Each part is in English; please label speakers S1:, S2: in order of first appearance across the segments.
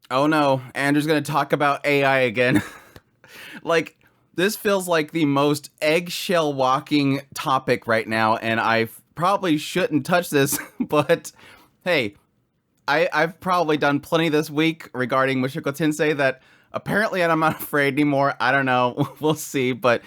S1: Oh no, Andrew's gonna talk about AI again. Like, this feels like the most eggshell walking topic right now, and I probably shouldn't touch this, but hey, I've probably done plenty this week regarding Mushoku Tensei that apparently I'm not afraid anymore. I don't know. We'll see. But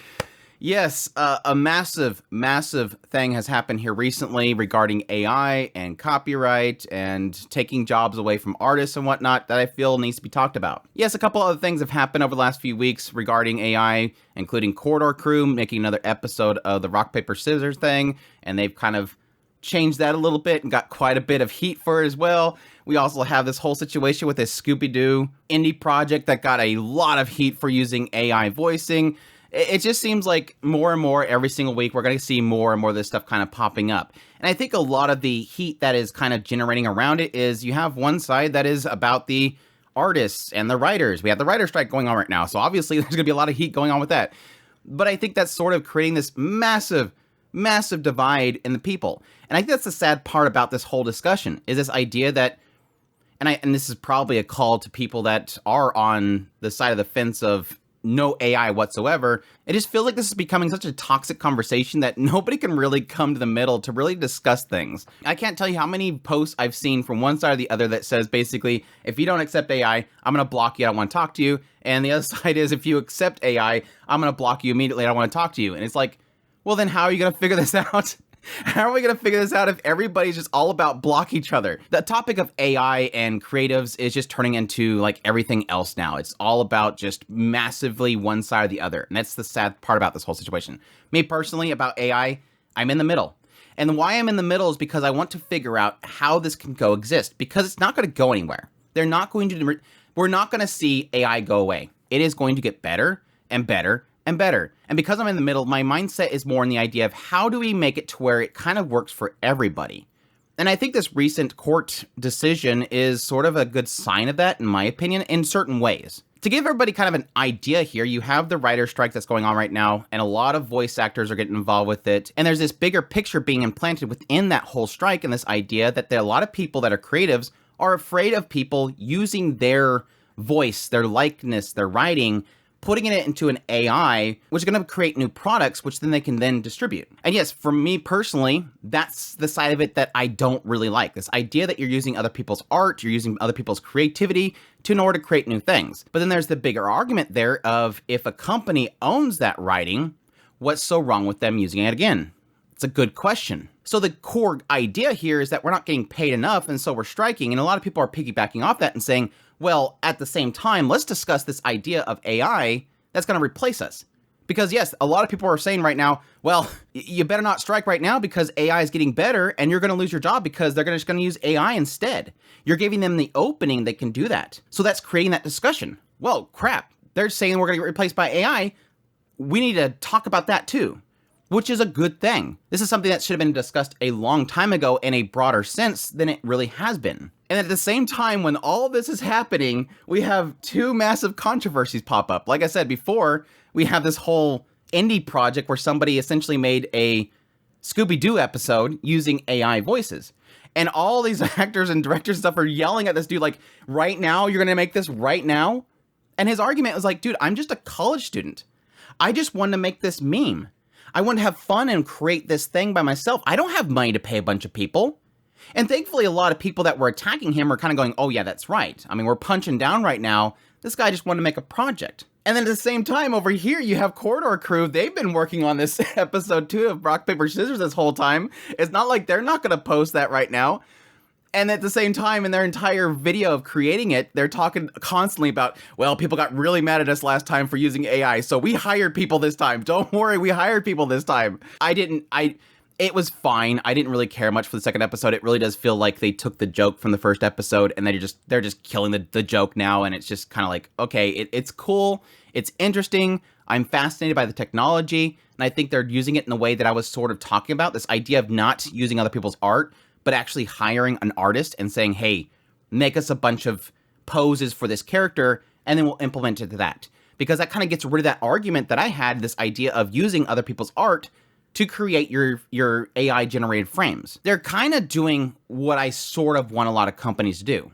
S1: yes, a massive, massive thing has happened here recently regarding AI and copyright and taking jobs away from artists and whatnot that I feel needs to be talked about. Yes, a couple other things have happened over the last few weeks regarding AI, including Corridor Crew making another episode of the rock, paper, scissors thing, and they've kind of changed that a little bit and got quite a bit of heat for it as well. We also have this whole situation with this Scooby-Doo indie project that got a lot of heat for using AI voicing. It just seems like more and more every single week we're going to see more and more of this stuff kind of popping up. And I think a lot of the heat that is kind of generating around it is you have one side that is about the artists and the writers. We have the writer strike going on right now, so obviously there's going to be a lot of heat going on with that. But I think that's sort of creating this massive, massive divide in the people. And I think that's the sad part about this whole discussion is this idea that, and this is probably a call to people that are on the side of the fence of no AI whatsoever. It just feels like this is becoming such a toxic conversation that nobody can really come to the middle to really discuss things. I can't tell you how many posts I've seen from one side or the other that says basically, if you don't accept AI, I'm going to block you. I don't want to talk to you. And the other side is, if you accept AI, I'm going to block you immediately. I don't want to talk to you. And it's like, well, then how are you going to figure this out? How are we going to figure this out if everybody's just all about block each other? The topic of AI and creatives is just turning into like everything else now. It's all about just massively one side or the other. And that's the sad part about this whole situation. Me personally, about AI, I'm in the middle. And why I'm in the middle is because I want to figure out how this can coexist, because it's not going to go anywhere. We're not going to see AI go away. It is going to get better and better and better. And because I'm in the middle, my mindset is more in the idea of how do we make it to where it kind of works for everybody. And I think this recent court decision is sort of a good sign of that, in my opinion, in certain ways. To give everybody kind of an idea here, you have the writer strike that's going on right now, and a lot of voice actors are getting involved with it. And there's this bigger picture being implanted within that whole strike, and this idea that there are a lot of people that are creatives are afraid of people using their voice, their likeness, their writing, putting it into an AI, which is going to create new products, which then they can then distribute. And yes, for me personally, that's the side of it that I don't really like. This idea that you're using other people's art, you're using other people's creativity in order to create new things. But then there's the bigger argument there of, if a company owns that writing, what's so wrong with them using it again? It's a good question. So the core idea here is that we're not getting paid enough, and so we're striking. And a lot of people are piggybacking off that and saying, well, at the same time, let's discuss this idea of AI that's going to replace us. Because yes, a lot of people are saying right now, well, you better not strike right now because AI is getting better and you're going to lose your job because they're just going to use AI instead. You're giving them the opening they can do that. So that's creating that discussion. Well, crap, they're saying we're going to get replaced by AI. We need to talk about that too, which is a good thing. This is something that should have been discussed a long time ago in a broader sense than it really has been. And at the same time, when all this is happening, we have two massive controversies pop up. Like I said before, we have this whole indie project where somebody essentially made a Scooby-Doo episode using AI voices. And all these actors and directors and stuff are yelling at this dude like, right now, you're going to make this right now? And his argument was like, dude, I'm just a college student. I just wanted to make this meme. I want to have fun and create this thing by myself. I don't have money to pay a bunch of people. And thankfully, a lot of people that were attacking him are kind of going, oh yeah, that's right. I mean, we're punching down right now. This guy just wanted to make a project. And then at the same time, over here, you have Corridor Crew. They've been working on this episode 2 of Rock, Paper, Scissors this whole time. It's not like they're not going to post that right now. And at the same time, in their entire video of creating it, they're talking constantly about, well, people got really mad at us last time for using AI, so we hired people this time. Don't worry, we hired people this time. It was fine. I didn't really care much for the second episode. It really does feel like they took the joke from the first episode and they're just killing the joke now. And it's just kind of like, okay, it's cool. It's interesting. I'm fascinated by the technology. And I think they're using it in the way that I was sort of talking about, this idea of not using other people's art, but actually hiring an artist and saying, hey, make us a bunch of poses for this character, and then we'll implement it to that. Because that kind of gets rid of that argument that I had, this idea of using other people's art to create your AI-generated frames. They're kind of doing what I sort of want a lot of companies to do.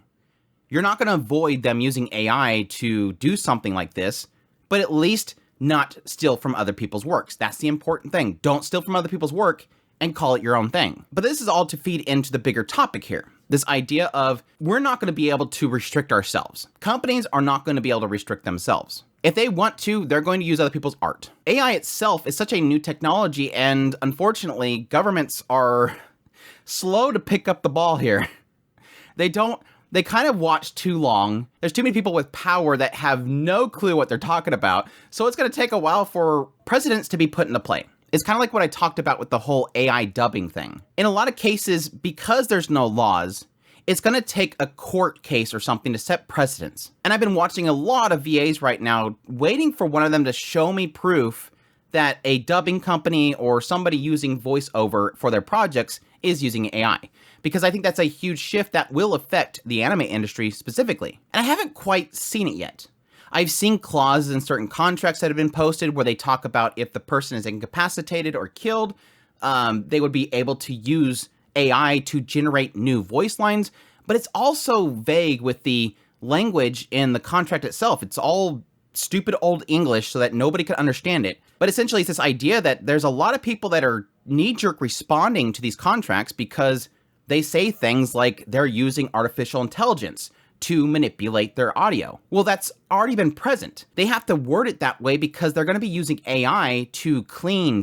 S1: You're not going to avoid them using AI to do something like this, but at least not steal from other people's works. That's the important thing. Don't steal from other people's work and call it your own thing. But this is all to feed into the bigger topic here. This idea of we're not going to be able to restrict ourselves. Companies are not going to be able to restrict themselves. If they want to, they're going to use other people's art. AI itself is such a new technology, and unfortunately, governments are slow to pick up the ball here. They kind of watch too long. There's too many people with power that have no clue what they're talking about. So it's going to take a while for precedents to be put into play. It's kind of like what I talked about with the whole AI dubbing thing. In a lot of cases, because there's no laws, it's going to take a court case or something to set precedents. And I've been watching a lot of VAs right now, waiting for one of them to show me proof that a dubbing company or somebody using voiceover for their projects is using AI. Because I think that's a huge shift that will affect the anime industry specifically. And I haven't quite seen it yet. I've seen clauses in certain contracts that have been posted where they talk about if the person is incapacitated or killed, they would be able to use AI to generate new voice lines. But it's also vague with the language in the contract itself. It's all stupid old English so that nobody could understand it. But essentially it's this idea that there's a lot of people that are knee-jerk responding to these contracts because they say things like they're using artificial intelligence to manipulate their audio. Well, that's already been present. They have to word it that way because they're going to be using AI to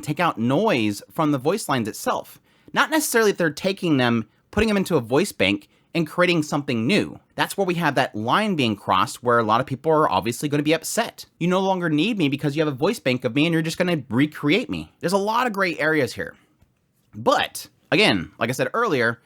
S1: take out noise from the voice lines itself. Not necessarily that they're taking them, putting them into a voice bank and creating something new. That's where we have that line being crossed where a lot of people are obviously going to be upset. You no longer need me because you have a voice bank of me and you're just going to recreate me. There's a lot of gray areas here. But again, like I said earlier,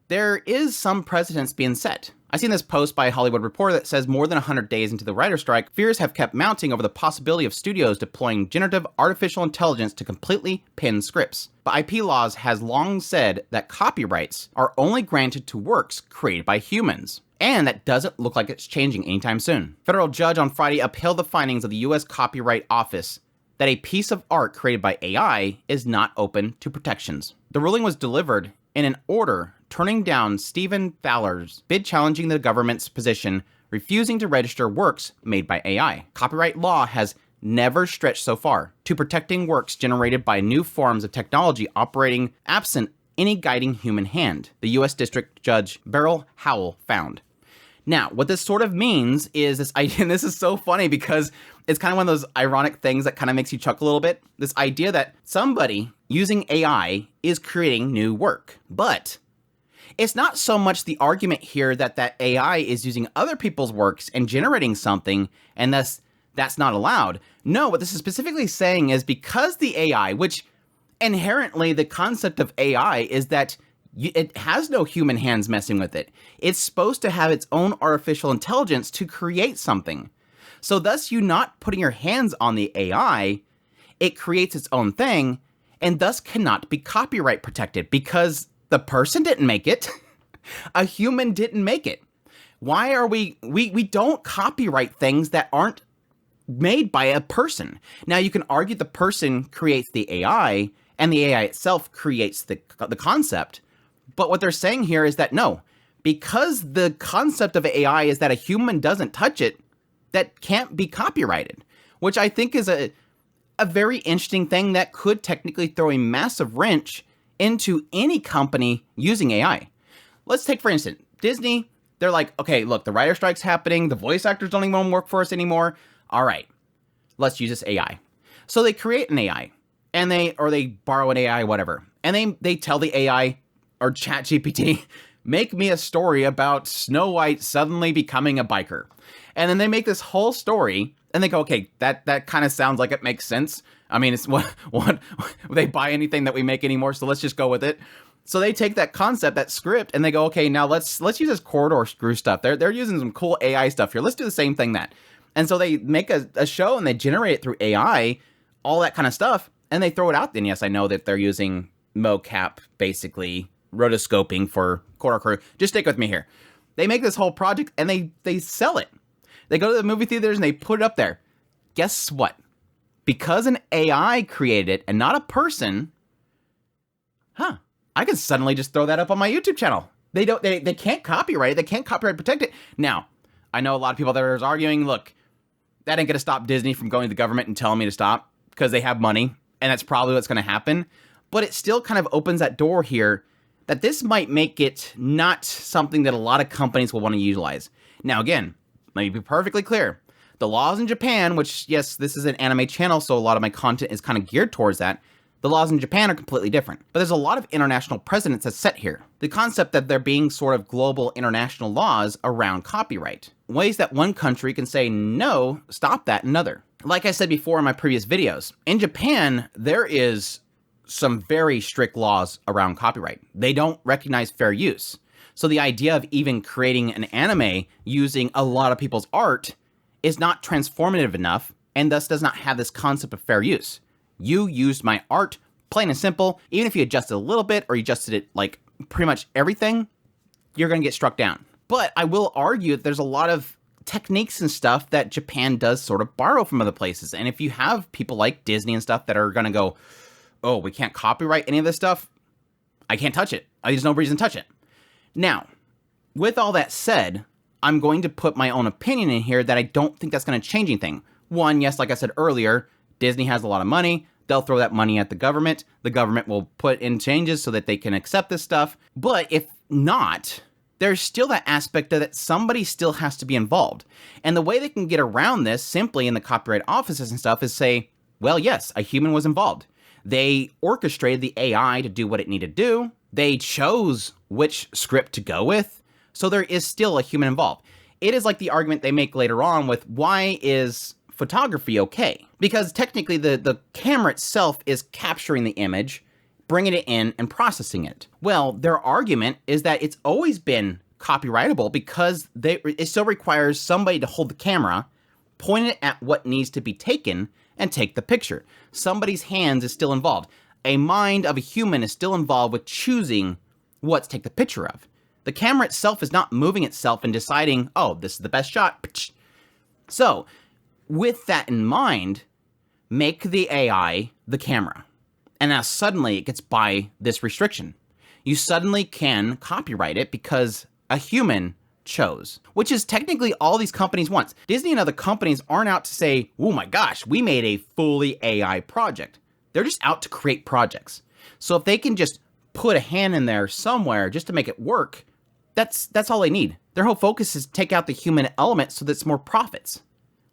S1: there is some precedents being set. I've seen this post by a Hollywood Reporter that says more than 100 days into the writer's strike, fears have kept mounting over the possibility of studios deploying generative artificial intelligence to completely pin scripts. But IP laws has long said that copyrights are only granted to works created by humans. And that doesn't look like it's changing anytime soon. Federal judge on Friday upheld the findings of the U.S. Copyright Office that a piece of art created by AI is not open to protections. The ruling was delivered in an order turning down Stephen Fowler's bid challenging the government's position, refusing to register works made by AI. Copyright law has never stretched so far to protecting works generated by new forms of technology operating absent any guiding human hand, the U.S. District Judge Beryl Howell found. Now, what this sort of means is this idea, and this is so funny because it's kind of one of those ironic things that kind of makes you chuckle a little bit. This idea that somebody using AI is creating new work. But it's not so much the argument here that AI is using other people's works and generating something, and thus that's not allowed. No, what this is specifically saying is because the AI, which inherently the concept of AI is that it has no human hands messing with it. It's supposed to have its own artificial intelligence to create something. So thus you not putting your hands on the AI, it creates its own thing and thus cannot be copyright protected because the person didn't make it. A human didn't make it. Why are we don't copyright things that aren't made by a person. Now you can argue the person creates the AI and the AI itself creates the concept. But what they're saying here is that no, because the concept of AI is that a human doesn't touch it, that can't be copyrighted, which I think is a very interesting thing that could technically throw a massive wrench into any company using AI. Let's take, for instance, Disney. They're like, okay, look, the writer strike's happening. The voice actors don't even want to work for us anymore. All right, let's use this AI. So they create an AI and they borrow an AI, whatever. And they tell the AI or ChatGPT, make me a story about Snow White suddenly becoming a biker. And then they make this whole story and they go, okay, that kind of sounds like it makes sense. I mean, it's what they buy anything that we make anymore. So let's just go with it. So they take that concept, that script, and they go, okay, now let's use this corridor screw stuff. They're using some cool AI stuff here. Let's do the same thing that. And so they make a show and they generate it through AI, all that kind of stuff, and they throw it out. And yes, I know that they're using mocap, basically rotoscoping for corridor crew. Just stick with me here. They make this whole project and they sell it. They go to the movie theaters and they put it up there. Guess what? Because an AI created it and not a person, I can suddenly just throw that up on my YouTube channel. They can't copyright it. They can't copyright protect it. Now, I know a lot of people that are arguing, look, that ain't going to stop Disney from going to the government and telling me to stop because they have money, and that's probably what's going to happen. But it still kind of opens that door here that this might make it not something that a lot of companies will want to utilize. Now, again, let me be perfectly clear. The laws in Japan, which, yes, this is an anime channel, so a lot of my content is kind of geared towards that. The laws in Japan are completely different, but there's a lot of international precedents that's set here. The concept that there being sort of global international laws around copyright. Ways that one country can say, no, stop that, another. Like I said before in my previous videos, in Japan, there is some very strict laws around copyright. They don't recognize fair use. So the idea of even creating an anime using a lot of people's art is not transformative enough, and thus does not have this concept of fair use. You used my art, plain and simple. Even if you adjusted a little bit or you adjusted it like pretty much everything, you're going to get struck down. But I will argue that there's a lot of techniques and stuff that Japan does sort of borrow from other places. And if you have people like Disney and stuff that are going to go, oh, we can't copyright any of this stuff, I can't touch it. There's no reason to touch it. Now, with all that said, I'm going to put my own opinion in here that I don't think that's going to change anything. One, yes, like I said earlier, Disney has a lot of money. They'll throw that money at the government. The government will put in changes so that they can accept this stuff. But if not, there's still that aspect of that somebody still has to be involved. And the way they can get around this simply in the copyright offices and stuff is say, well, yes, a human was involved. They orchestrated the AI to do what it needed to do. They chose which script to go with. So there is still a human involved. It is like the argument they make later on with why is photography okay? Because technically the camera itself is capturing the image, bringing it in and processing it. Well, their argument is that it's always been copyrightable because it still requires somebody to hold the camera, point it at what needs to be taken, and take the picture. Somebody's hands is still involved. A mind of a human is still involved with choosing what to take the picture of. The camera itself is not moving itself and deciding, oh, this is the best shot. So, with that in mind, make the AI the camera. And now suddenly it gets by this restriction. You suddenly can copyright it because a human chose, which is technically all these companies want. Disney and other companies aren't out to say, oh my gosh, we made a fully AI project. They're just out to create projects. So if they can just put a hand in there somewhere just to make it work, that's all they need. Their whole focus is take out the human element so that it's more profits,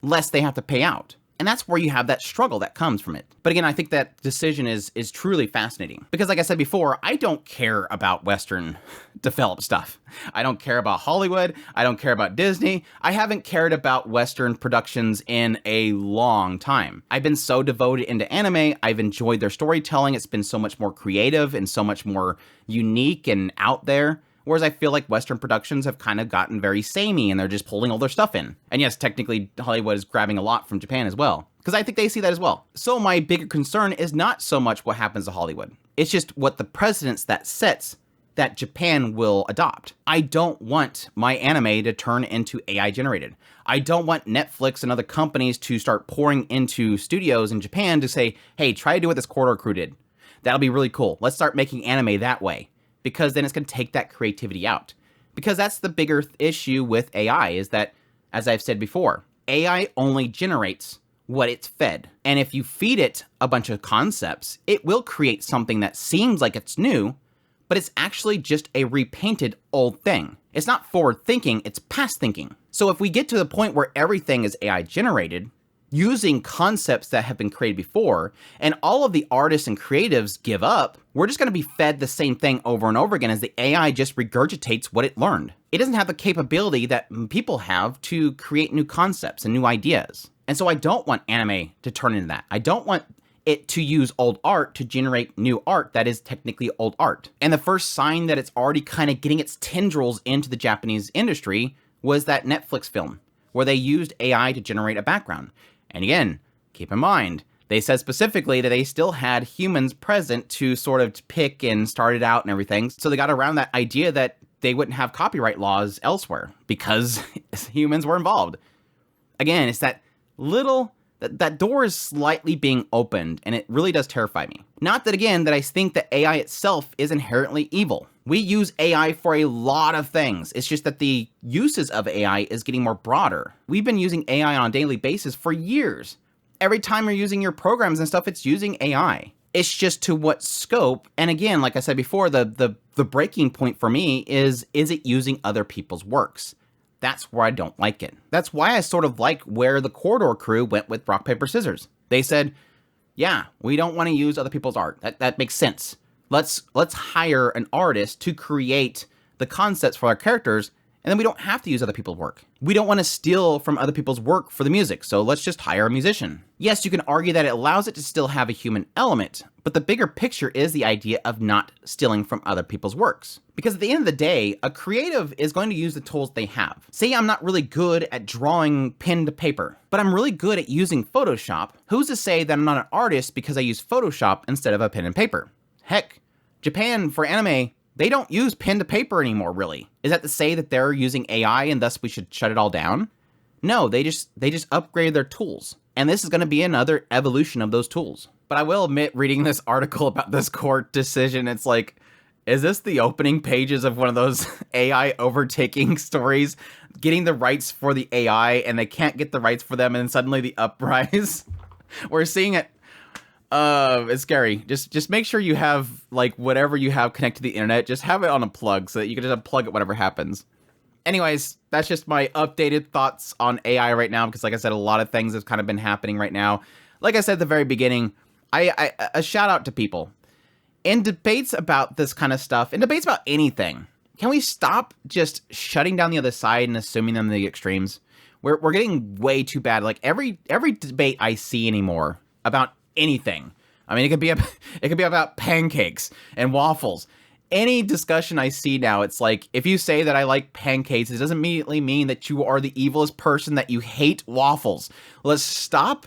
S1: less they have to pay out. And that's where you have that struggle that comes from it. But again, I think that decision is truly fascinating. Because like I said before, I don't care about Western developed stuff. I don't care about Hollywood. I don't care about Disney. I haven't cared about Western productions in a long time. I've been so devoted into anime. I've enjoyed their storytelling. It's been so much more creative and so much more unique and out there. Whereas I feel like Western productions have kind of gotten very samey and they're just pulling all their stuff in. And yes, technically Hollywood is grabbing a lot from Japan as well, because I think they see that as well. So my bigger concern is not so much what happens to Hollywood. It's just what the precedents that sets that Japan will adopt. I don't want my anime to turn into AI generated. I don't want Netflix and other companies to start pouring into studios in Japan to say, hey, try to do what this Corridor Crew did. That'll be really cool. Let's start making anime that way. Because then it's going to take that creativity out. Because that's the bigger issue with AI is that, as I've said before, AI only generates what it's fed. And if you feed it a bunch of concepts, it will create something that seems like it's new, but it's actually just a repainted old thing. It's not forward thinking, it's past thinking. So if we get to the point where everything is AI generated, using concepts that have been created before, and all of the artists and creatives give up, we're just going to be fed the same thing over and over again as the AI just regurgitates what it learned. It doesn't have the capability that people have to create new concepts and new ideas. And so I don't want anime to turn into that. I don't want it to use old art to generate new art that is technically old art. And the first sign that it's already kind of getting its tendrils into the Japanese industry was that Netflix film, where they used AI to generate a background. And again, keep in mind, they said specifically that they still had humans present to sort of pick and start it out and everything. So they got around that idea that they wouldn't have copyright laws elsewhere because humans were involved. Again, it's that little That door is slightly being opened, and it really does terrify me. Not that, again, that I think that AI itself is inherently evil. We use AI for a lot of things. It's just that the uses of AI is getting more broader. We've been using AI on a daily basis for years. Every time you're using your programs and stuff, it's using AI. It's just to what scope. And again, like I said before, the breaking point for me is it using other people's works? That's where I don't like it. That's why I sort of like where the Corridor crew went with rock, paper, scissors. They said, yeah, we don't want to use other people's art. That makes sense. Let's hire an artist to create the concepts for our characters, and then we don't have to use other people's work. We don't want to steal from other people's work for the music, so let's just hire a musician. Yes, you can argue that it allows it to still have a human element, but the bigger picture is the idea of not stealing from other people's works. Because at the end of the day, a creative is going to use the tools they have. Say I'm not really good at drawing pen to paper, but I'm really good at using Photoshop. Who's to say that I'm not an artist because I use Photoshop instead of a pen and paper? Heck, Japan, for anime, they don't use pen to paper anymore, really. Is that to say that they're using AI and thus we should shut it all down? No, they just upgrade their tools. And this is going to be another evolution of those tools. But I will admit, reading this article about this court decision, it's like, is this the opening pages of one of those AI overtaking stories? Getting the rights for the AI and they can't get the rights for them and then suddenly the uprise? We're seeing it. It's scary. Just make sure you have, like, whatever you have connected to the internet, just have it on a plug so that you can just unplug it whenever happens. Anyways, that's just my updated thoughts on AI right now, because like I said, a lot of things have kind of been happening right now. Like I said at the very beginning, a shout out to people. In debates about this kind of stuff, in debates about anything, can we stop just shutting down the other side and assuming them the extremes? We're getting way too bad. Like every debate I see anymore about anything. I mean, it could be about pancakes and waffles. Any discussion I see now, it's like, if you say that I like pancakes, it doesn't immediately mean that you are the evilest person, that you hate waffles. Let's stop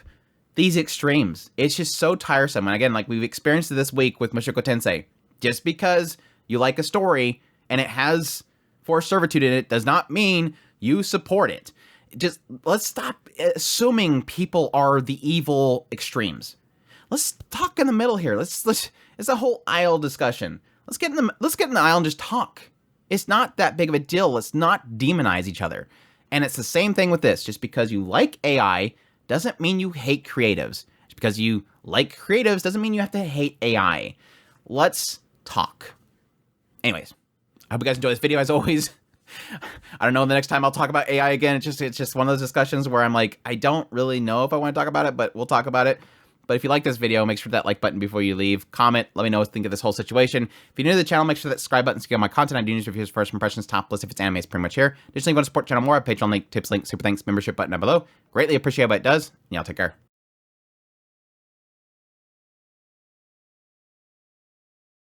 S1: these extremes. It's just so tiresome. And again, like we've experienced it this week with Mushoku Tensei. Just because you like a story and it has forced servitude in it does not mean you support it. Just let's stop assuming people are the evil extremes. Let's talk in the middle here. It's a whole aisle discussion. Let's get in the aisle and just talk. It's not that big of a deal. Let's not demonize each other. And it's the same thing with this. Just because you like AI doesn't mean you hate creatives. Just because you like creatives doesn't mean you have to hate AI. Let's talk. Anyways, I hope you guys enjoy this video as always. I don't know the next time I'll talk about AI again. It's just one of those discussions where I'm like, I don't really know if I want to talk about it, but we'll talk about it. But if you like this video, make sure that like button before you leave. Comment, let me know what you think of this whole situation. If you're new to the channel, make sure that subscribe button to get my content. I do news reviews, first impressions, top list. If it's anime, it's pretty much here. Additionally, if you want to support the channel more, I have Patreon link, tips link, super thanks, membership button down below. Greatly appreciate what it does. And y'all take care.